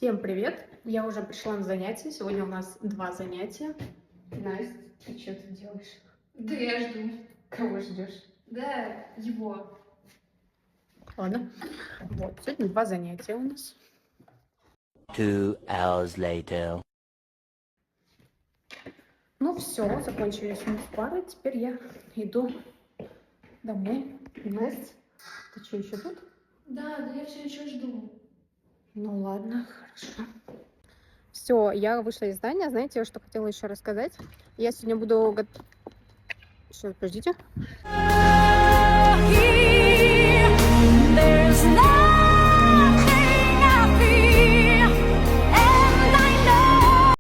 Всем привет! Я уже пришла на занятия. Сегодня у нас 2 занятия. Настя, ты что тут делаешь? Да я жду. Кого ждешь? Да, его. Ладно. Вот, сегодня 2 занятия у нас. 2 hours later. Ну все, закончились у нас пары. Теперь я иду домой. Настя, ты что, еще тут? Да, я все еще жду. Ну ладно, хорошо. Все, я вышла из здания. Знаете, что хотела еще рассказать? Я сегодня буду... Сейчас, подождите.